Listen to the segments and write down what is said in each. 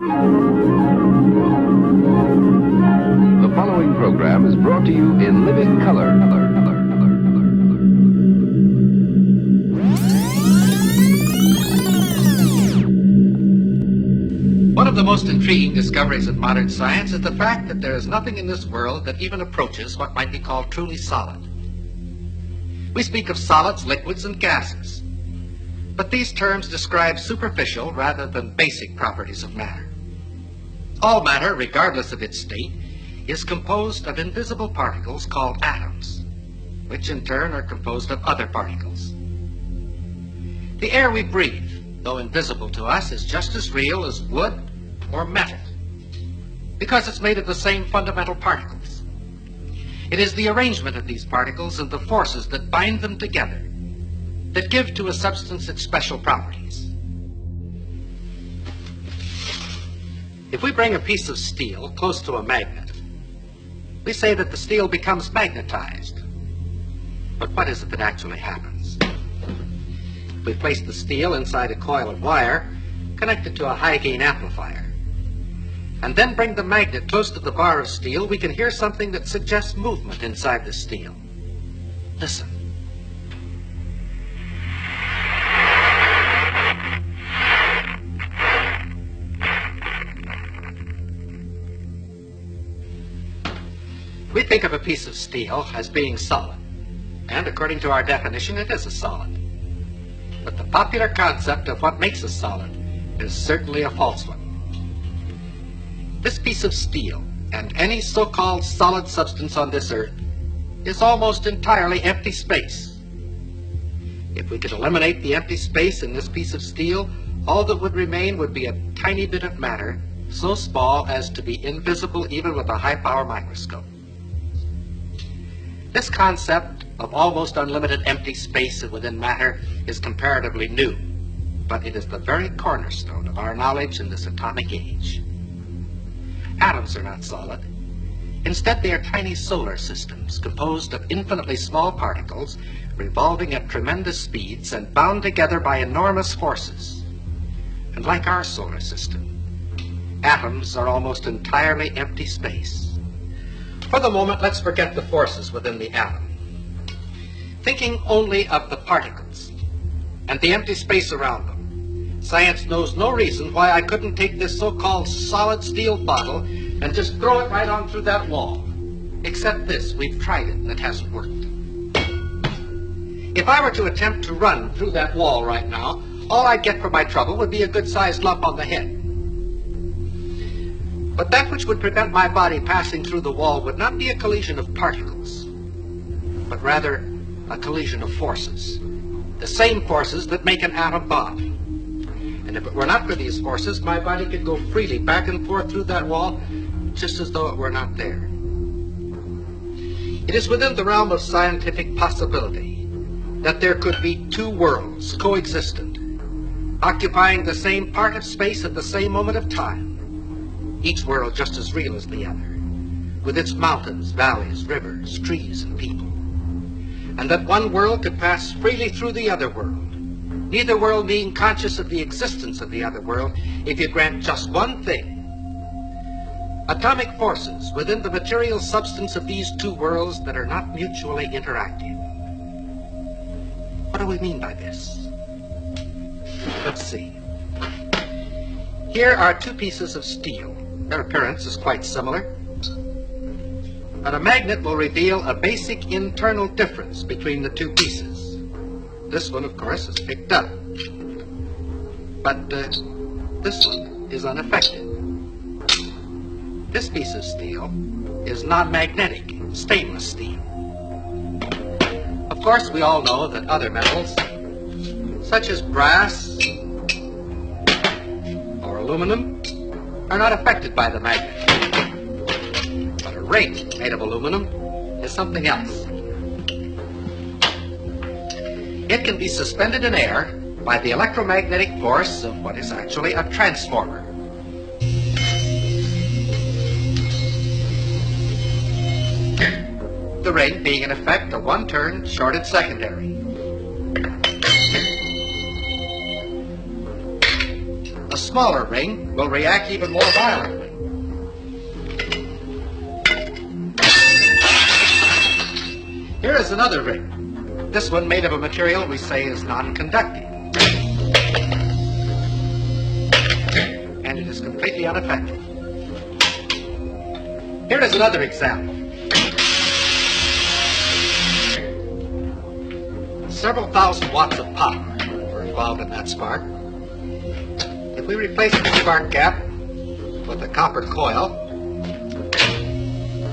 The following program is brought to you in living color. One of the most intriguing discoveries of modern science is the fact that there is nothing in this world that even approaches what might be called truly solid. We speak of solids, liquids, and gases, but these terms describe superficial rather than basic properties of matter. All matter, regardless of its state, is composed of invisible particles called atoms, which in turn are composed of other particles. The air we breathe, though invisible to us, is just as real as wood or metal, because it's made of the same fundamental particles. It is the arrangement of these particles and the forces that bind them together that give to a substance its special properties. If we bring a piece of steel close to a magnet, we say that the steel becomes magnetized. But what is it that actually happens? We place the steel inside a coil of wire connected to a high-gain amplifier, and then bring the magnet close to the bar of steel. We can hear something that suggests movement inside the steel. Listen. We think of a piece of steel as being solid, and according to our definition, it is a solid. But the popular concept of what makes a solid is certainly a false one. This piece of steel, and any so-called solid substance on this earth, is almost entirely empty space. If we could eliminate the empty space in this piece of steel, all that would remain would be a tiny bit of matter, so small as to be invisible even with a high-power microscope. This concept of almost unlimited empty space within matter is comparatively new, but it is the very cornerstone of our knowledge in this atomic age. Atoms are not solid. Instead, they are tiny solar systems composed of infinitely small particles revolving at tremendous speeds and bound together by enormous forces. And like our solar system, atoms are almost entirely empty space. For the moment, let's forget the forces within the atom. Thinking only of the particles and the empty space around them, science knows no reason why I couldn't take this so-called solid steel bottle and just throw it right on through that wall. Except this, we've tried it and it hasn't worked. If I were to attempt to run through that wall right now, all I'd get for my trouble would be a good-sized lump on the head. But that which would prevent my body passing through the wall would not be a collision of particles, but rather a collision of forces, the same forces that make an atom bomb. And if it were not for these forces, my body could go freely back and forth through that wall, just as though it were not there. It is within the realm of scientific possibility that there could be two worlds coexistent, occupying the same part of space at the same moment of time, each world just as real as the other, with its mountains, valleys, rivers, trees, and people. And that one world could pass freely through the other world, neither world being conscious of the existence of the other world, if you grant just one thing. Atomic forces within the material substance of these two worlds that are not mutually interactive. What do we mean by this? Let's see. Here are two pieces of steel. Their appearance is quite similar, but a magnet will reveal a basic internal difference between the two pieces. This one, of course, is picked up, but this one is unaffected. This piece of steel is non-magnetic, stainless steel. Of course, we all know that other metals, such as brass or aluminum, are not affected by the magnet. But a ring made of aluminum is something else. It can be suspended in air by the electromagnetic force of what is actually a transformer. The ring being in effect a one-turn shorted secondary. A smaller ring will react even more violently. Here is another ring. This one made of a material we say is non-conducting. And it is completely unaffected. Here is another example. Several thousand watts of power were involved in that spark. If we replace the spark gap with a copper coil,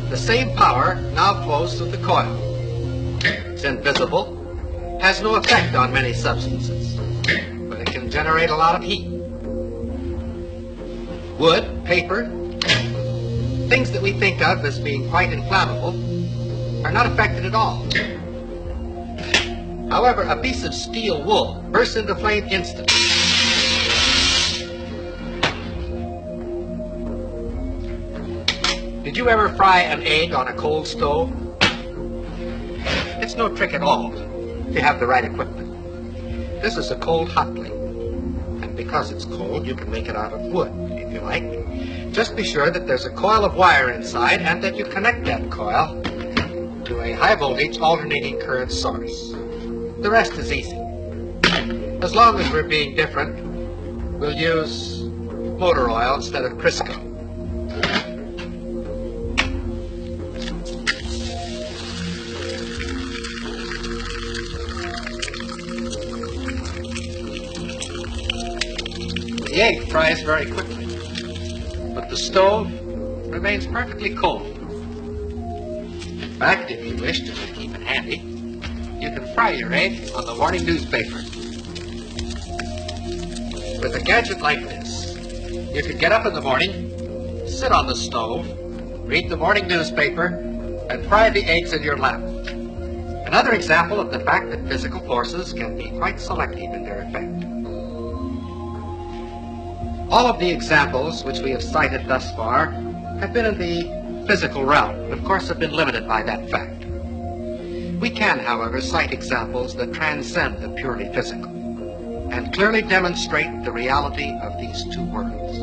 the same power now flows through the coil. It's invisible, has no effect on many substances, but it can generate a lot of heat. Wood, paper, things that we think of as being quite inflammable are not affected at all. However, a piece of steel wool bursts into flame instantly. Did you ever fry an egg on a cold stove? It's no trick at all if you have the right equipment. This is a cold hot plate, and because it's cold, you can make it out of wood, if you like. Just be sure that there's a coil of wire inside and that you connect that coil to a high voltage alternating current source. The rest is easy. As long as we're being different, we'll use motor oil instead of Crisco. The egg fries very quickly, but the stove remains perfectly cold. In fact, if you wish to keep it handy, you can fry your egg on the morning newspaper. With a gadget like this, you can get up in the morning, sit on the stove, read the morning newspaper, and fry the eggs in your lap. Another example of the fact that physical forces can be quite selective in their effect. All of the examples which we have cited thus far have been in the physical realm, and of course have been limited by that fact. We can, however, cite examples that transcend the purely physical and clearly demonstrate the reality of these two worlds.